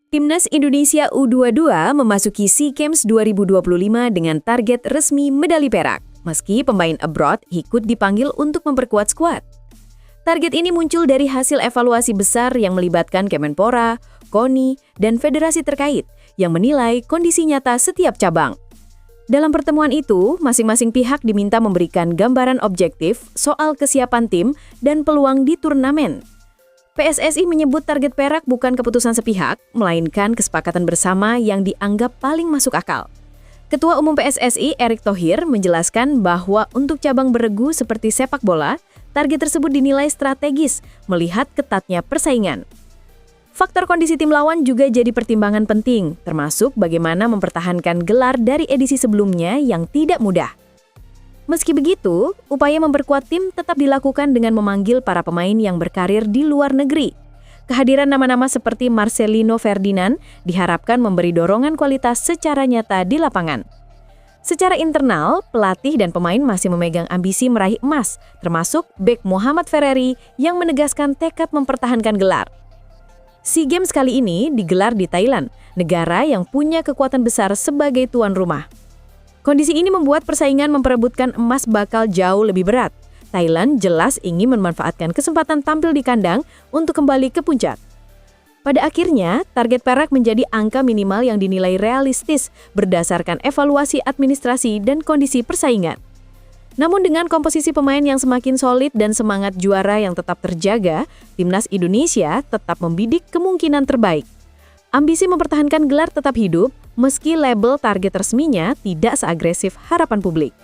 Timnas Indonesia U22 memasuki SEA Games 2025 dengan target resmi medali perak, meski pemain abroad ikut dipanggil untuk memperkuat skuad. Target ini muncul dari hasil evaluasi besar yang melibatkan Kemenpora, KONI, dan federasi terkait yang menilai kondisi nyata setiap cabang. Dalam pertemuan itu, masing-masing pihak diminta memberikan gambaran objektif soal kesiapan tim dan peluang di turnamen. PSSI menyebut target perak bukan keputusan sepihak, melainkan kesepakatan bersama yang dianggap paling masuk akal. Ketua Umum PSSI, Erick Thohir, menjelaskan bahwa untuk cabang beregu seperti sepak bola, target tersebut dinilai strategis melihat ketatnya persaingan. Faktor kondisi tim lawan juga jadi pertimbangan penting, termasuk bagaimana mempertahankan gelar dari edisi sebelumnya yang tidak mudah. Meski begitu, upaya memperkuat tim tetap dilakukan dengan memanggil para pemain yang berkarir di luar negeri. Kehadiran nama-nama seperti Marcelino Ferdinand diharapkan memberi dorongan kualitas secara nyata di lapangan. Secara internal, pelatih dan pemain masih memegang ambisi meraih emas, termasuk bek Muhammad Ferreri yang menegaskan tekad mempertahankan gelar. SEA Games kali ini digelar di Thailand, negara yang punya kekuatan besar sebagai tuan rumah. Kondisi ini membuat persaingan memperebutkan emas bakal jauh lebih berat. Thailand jelas ingin memanfaatkan kesempatan tampil di kandang untuk kembali ke puncak. Pada akhirnya, target perak menjadi angka minimal yang dinilai realistis berdasarkan evaluasi administrasi dan kondisi persaingan. Namun dengan komposisi pemain yang semakin solid dan semangat juara yang tetap terjaga, Timnas Indonesia tetap membidik kemungkinan terbaik. Ambisi mempertahankan gelar tetap hidup, meski label target resminya tidak seagresif harapan publik.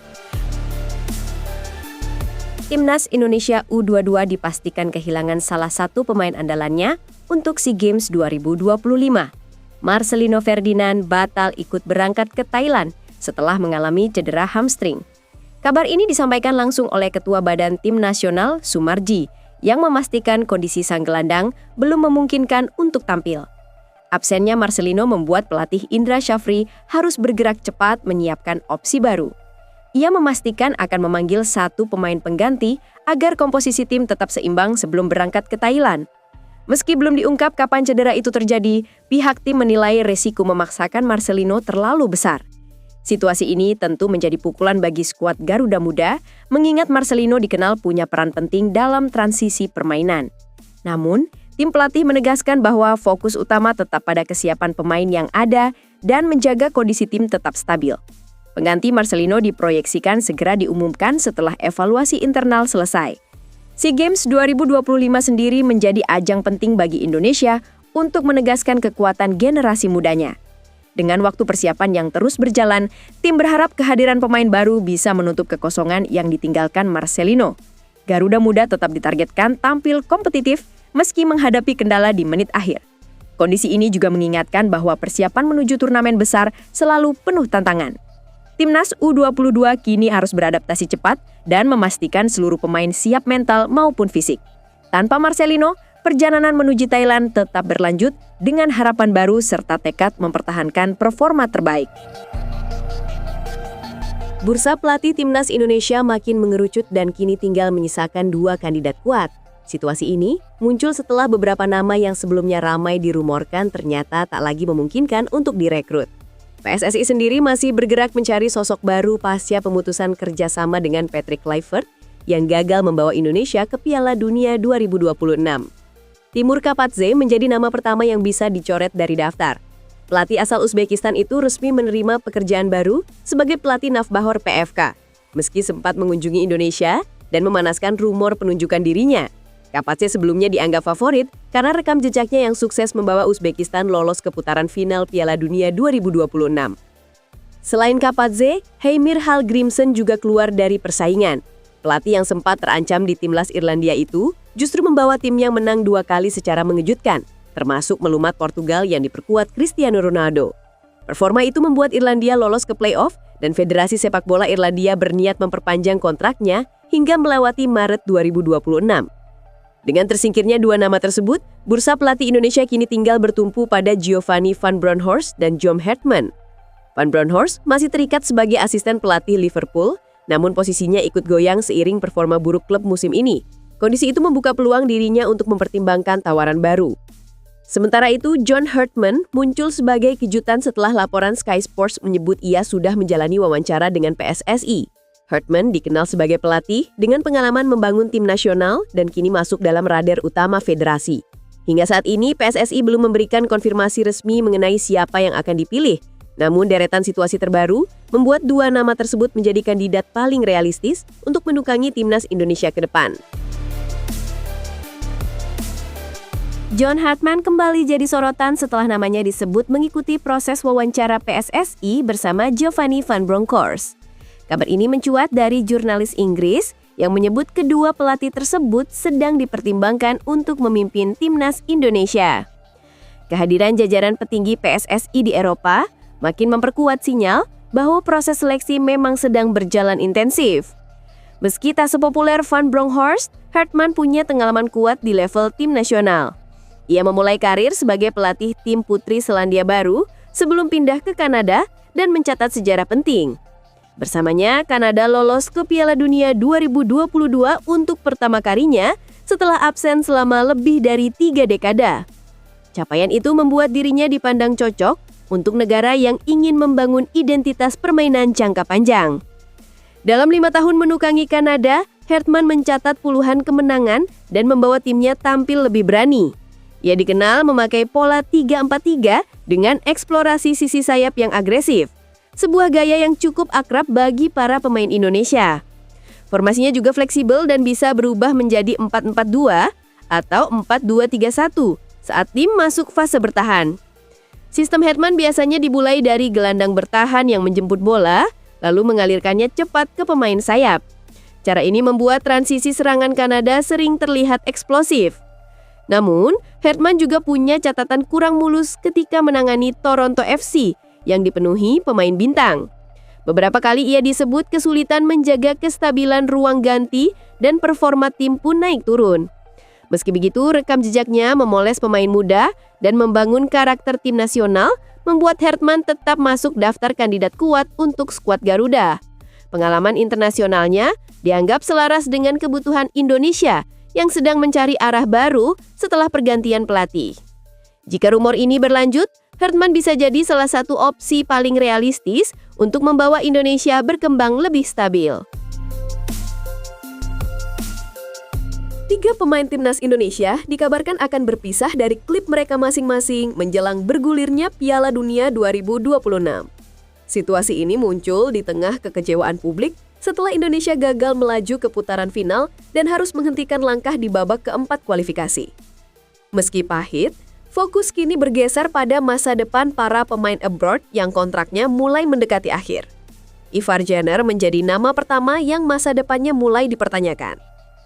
Timnas Indonesia U22 dipastikan kehilangan salah satu pemain andalannya untuk SEA Games 2025. Marcelino Ferdinand batal ikut berangkat ke Thailand setelah mengalami cedera hamstring. Kabar ini disampaikan langsung oleh Ketua Badan Tim Nasional Sumarji yang memastikan kondisi sang gelandang belum memungkinkan untuk tampil. Absennya Marcelino membuat pelatih Indra Syafri harus bergerak cepat menyiapkan opsi baru. Ia memastikan akan memanggil satu pemain pengganti agar komposisi tim tetap seimbang sebelum berangkat ke Thailand. Meski belum diungkap kapan cedera itu terjadi, pihak tim menilai resiko memaksakan Marcelino terlalu besar. Situasi ini tentu menjadi pukulan bagi skuad Garuda Muda, mengingat Marcelino dikenal punya peran penting dalam transisi permainan. Namun, tim pelatih menegaskan bahwa fokus utama tetap pada kesiapan pemain yang ada dan menjaga kondisi tim tetap stabil. Pengganti Marcelino diproyeksikan segera diumumkan setelah evaluasi internal selesai. SEA Games 2025 sendiri menjadi ajang penting bagi Indonesia untuk menegaskan kekuatan generasi mudanya. Dengan waktu persiapan yang terus berjalan, tim berharap kehadiran pemain baru bisa menutup kekosongan yang ditinggalkan Marcelino. Garuda Muda tetap ditargetkan tampil kompetitif meski menghadapi kendala di menit akhir. Kondisi ini juga mengingatkan bahwa persiapan menuju turnamen besar selalu penuh tantangan. Timnas U22 kini harus beradaptasi cepat dan memastikan seluruh pemain siap mental maupun fisik. Tanpa Marcelino, perjalanan menuju Thailand tetap berlanjut dengan harapan baru serta tekad mempertahankan performa terbaik. Bursa pelatih Timnas Indonesia makin mengerucut dan kini tinggal menyisakan 2 kandidat kuat. Situasi ini muncul setelah beberapa nama yang sebelumnya ramai dirumorkan ternyata tak lagi memungkinkan untuk direkrut. PSSI sendiri masih bergerak mencari sosok baru pasca pemutusan kerjasama dengan Patrick Kluivert yang gagal membawa Indonesia ke Piala Dunia 2026. Timur Kapadze menjadi nama pertama yang bisa dicoret dari daftar. Pelatih asal Uzbekistan itu resmi menerima pekerjaan baru sebagai pelatih Navbahor PFK, meski sempat mengunjungi Indonesia dan memanaskan rumor penunjukan dirinya. Kapadze sebelumnya dianggap favorit karena rekam jejaknya yang sukses membawa Uzbekistan lolos ke putaran final Piala Dunia 2026. Selain Kapadze, Heimir Hallgrímsson juga keluar dari persaingan. Pelatih yang sempat terancam di timnas Irlandia itu justru membawa timnya menang 2 kali secara mengejutkan, termasuk melumat Portugal yang diperkuat Cristiano Ronaldo. Performa itu membuat Irlandia lolos ke playoff dan Federasi Sepak Bola Irlandia berniat memperpanjang kontraknya hingga melewati Maret 2026. Dengan tersingkirnya 2 nama tersebut, bursa pelatih Indonesia kini tinggal bertumpu pada Giovanni van Bronckhorst dan John Hartman. Van Bronckhorst masih terikat sebagai asisten pelatih Liverpool, namun posisinya ikut goyang seiring performa buruk klub musim ini. Kondisi itu membuka peluang dirinya untuk mempertimbangkan tawaran baru. Sementara itu, John Hartman muncul sebagai kejutan setelah laporan Sky Sports menyebut ia sudah menjalani wawancara dengan PSSI. Hartman dikenal sebagai pelatih dengan pengalaman membangun tim nasional dan kini masuk dalam radar utama federasi. Hingga saat ini, PSSI belum memberikan konfirmasi resmi mengenai siapa yang akan dipilih. Namun, deretan situasi terbaru membuat dua nama tersebut menjadi kandidat paling realistis untuk menukangi timnas Indonesia ke depan. John Hartman kembali jadi sorotan setelah namanya disebut mengikuti proses wawancara PSSI bersama Giovanni van Bronckhorst. Kabar ini mencuat dari jurnalis Inggris yang menyebut kedua pelatih tersebut sedang dipertimbangkan untuk memimpin timnas Indonesia. Kehadiran jajaran petinggi PSSI di Eropa makin memperkuat sinyal bahwa proses seleksi memang sedang berjalan intensif. Meski tak sepopuler Van Bronckhorst, Hartman punya pengalaman kuat di level tim nasional. Ia memulai karir sebagai pelatih tim putri Selandia Baru sebelum pindah ke Kanada dan mencatat sejarah penting. Bersamanya, Kanada lolos ke Piala Dunia 2022 untuk pertama kalinya setelah absen selama lebih dari 3 dekada. Capaian itu membuat dirinya dipandang cocok untuk negara yang ingin membangun identitas permainan jangka panjang. Dalam 5 tahun menukangi Kanada, Hartman mencatat puluhan kemenangan dan membawa timnya tampil lebih berani. Ia dikenal memakai pola 3-4-3 dengan eksplorasi sisi sayap yang agresif, sebuah gaya yang cukup akrab bagi para pemain Indonesia. Formasinya juga fleksibel dan bisa berubah menjadi 4-4-2 atau 4-2-3-1 saat tim masuk fase bertahan. Sistem Hartman biasanya dimulai dari gelandang bertahan yang menjemput bola, lalu mengalirkannya cepat ke pemain sayap. Cara ini membuat transisi serangan Kanada sering terlihat eksplosif. Namun, Hartman juga punya catatan kurang mulus ketika menangani Toronto FC yang dipenuhi pemain bintang. Beberapa kali ia disebut kesulitan menjaga kestabilan ruang ganti dan performa tim pun naik turun. Meski begitu, rekam jejaknya memoles pemain muda dan membangun karakter tim nasional membuat Hartman tetap masuk daftar kandidat kuat untuk skuad Garuda. Pengalaman internasionalnya dianggap selaras dengan kebutuhan Indonesia yang sedang mencari arah baru setelah pergantian pelatih. Jika rumor ini berlanjut, Hartman bisa jadi salah satu opsi paling realistis untuk membawa Indonesia berkembang lebih stabil. 3 pemain timnas Indonesia dikabarkan akan berpisah dari klub mereka masing-masing menjelang bergulirnya Piala Dunia 2026. Situasi ini muncul di tengah kekecewaan publik setelah Indonesia gagal melaju ke putaran final dan harus menghentikan langkah di babak keempat kualifikasi. Meski pahit, fokus kini bergeser pada masa depan para pemain abroad yang kontraknya mulai mendekati akhir. Ivar Jenner menjadi nama pertama yang masa depannya mulai dipertanyakan.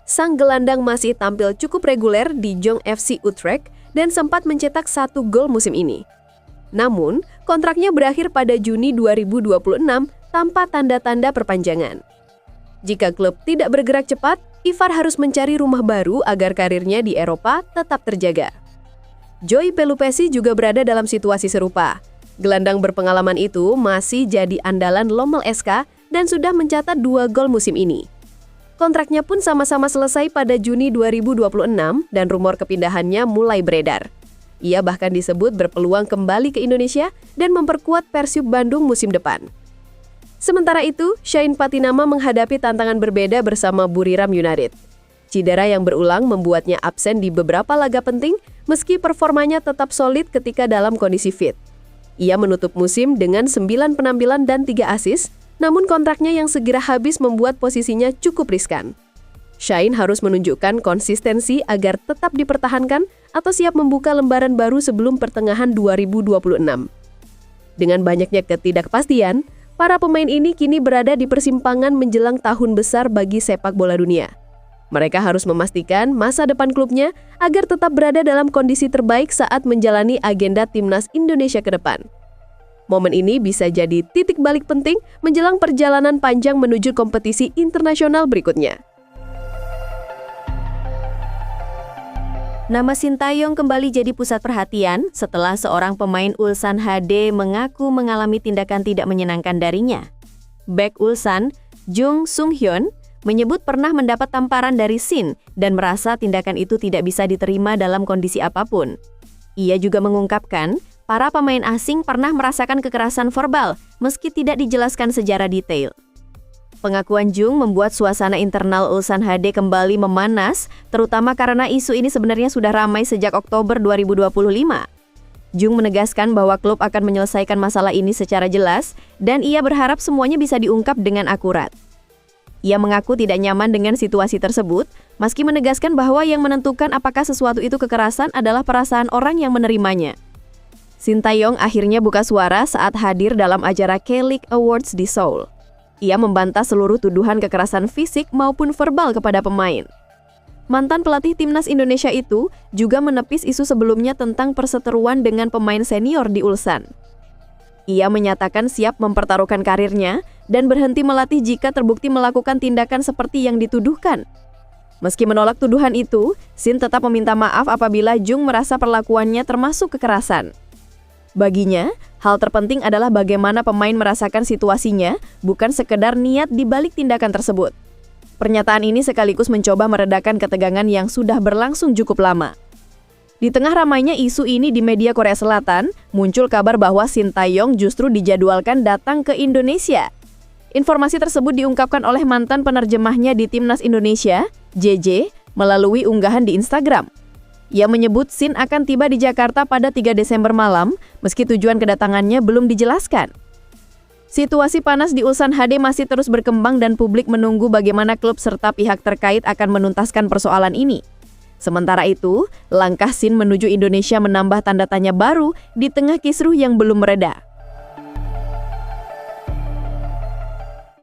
Sang gelandang masih tampil cukup reguler di Jong FC Utrecht dan sempat mencetak 1 gol musim ini. Namun, kontraknya berakhir pada Juni 2026 tanpa tanda-tanda perpanjangan. Jika klub tidak bergerak cepat, Ivar harus mencari rumah baru agar karirnya di Eropa tetap terjaga. Joy Pelupesi juga berada dalam situasi serupa. Gelandang berpengalaman itu masih jadi andalan Lommel SK dan sudah mencatat 2 gol musim ini. Kontraknya pun sama-sama selesai pada Juni 2026 dan rumor kepindahannya mulai beredar. Ia bahkan disebut berpeluang kembali ke Indonesia dan memperkuat Persib Bandung musim depan. Sementara itu, Shane Patinama menghadapi tantangan berbeda bersama Buriram United. Cedera yang berulang membuatnya absen di beberapa laga penting meski performanya tetap solid ketika dalam kondisi fit. Ia menutup musim dengan 9 penampilan dan 3 assist, namun kontraknya yang segera habis membuat posisinya cukup riskan. Shane harus menunjukkan konsistensi agar tetap dipertahankan atau siap membuka lembaran baru sebelum pertengahan 2026. Dengan banyaknya ketidakpastian, para pemain ini kini berada di persimpangan menjelang tahun besar bagi sepak bola dunia. Mereka harus memastikan masa depan klubnya agar tetap berada dalam kondisi terbaik saat menjalani agenda timnas Indonesia ke depan. Momen ini bisa jadi titik balik penting menjelang perjalanan panjang menuju kompetisi internasional berikutnya. Nama Sintayong kembali jadi pusat perhatian setelah seorang pemain Ulsan HD mengaku mengalami tindakan tidak menyenangkan darinya. Bek Ulsan, Jung Sung Hyun, menyebut pernah mendapat tamparan dari Sin dan merasa tindakan itu tidak bisa diterima dalam kondisi apapun. Ia juga mengungkapkan, para pemain asing pernah merasakan kekerasan verbal meski tidak dijelaskan secara detail. Pengakuan Jung membuat suasana internal Ulsan HD kembali memanas, terutama karena isu ini sebenarnya sudah ramai sejak Oktober 2025. Jung menegaskan bahwa klub akan menyelesaikan masalah ini secara jelas dan ia berharap semuanya bisa diungkap dengan akurat. Ia mengaku tidak nyaman dengan situasi tersebut, meski menegaskan bahwa yang menentukan apakah sesuatu itu kekerasan adalah perasaan orang yang menerimanya. Shin Tae-yong akhirnya buka suara saat hadir dalam acara K-League Awards di Seoul. Ia membantah seluruh tuduhan kekerasan fisik maupun verbal kepada pemain. Mantan pelatih timnas Indonesia itu juga menepis isu sebelumnya tentang perseteruan dengan pemain senior di Ulsan. Ia menyatakan siap mempertaruhkan karirnya dan berhenti melatih jika terbukti melakukan tindakan seperti yang dituduhkan. Meski menolak tuduhan itu, Shin tetap meminta maaf apabila Jung merasa perlakuannya termasuk kekerasan. Baginya, hal terpenting adalah bagaimana pemain merasakan situasinya, bukan sekedar niat di balik tindakan tersebut. Pernyataan ini sekaligus mencoba meredakan ketegangan yang sudah berlangsung cukup lama. Di tengah ramainya isu ini di media Korea Selatan, muncul kabar bahwa Shin Tae-yong justru dijadwalkan datang ke Indonesia. Informasi tersebut diungkapkan oleh mantan penerjemahnya di Timnas Indonesia, JJ, melalui unggahan di Instagram. Ia menyebut Shin akan tiba di Jakarta pada 3 Desember malam, meski tujuan kedatangannya belum dijelaskan. Situasi panas di Ulsan HD masih terus berkembang dan publik menunggu bagaimana klub serta pihak terkait akan menuntaskan persoalan ini. Sementara itu, langkah Shin menuju Indonesia menambah tanda tanya baru di tengah kisruh yang belum mereda.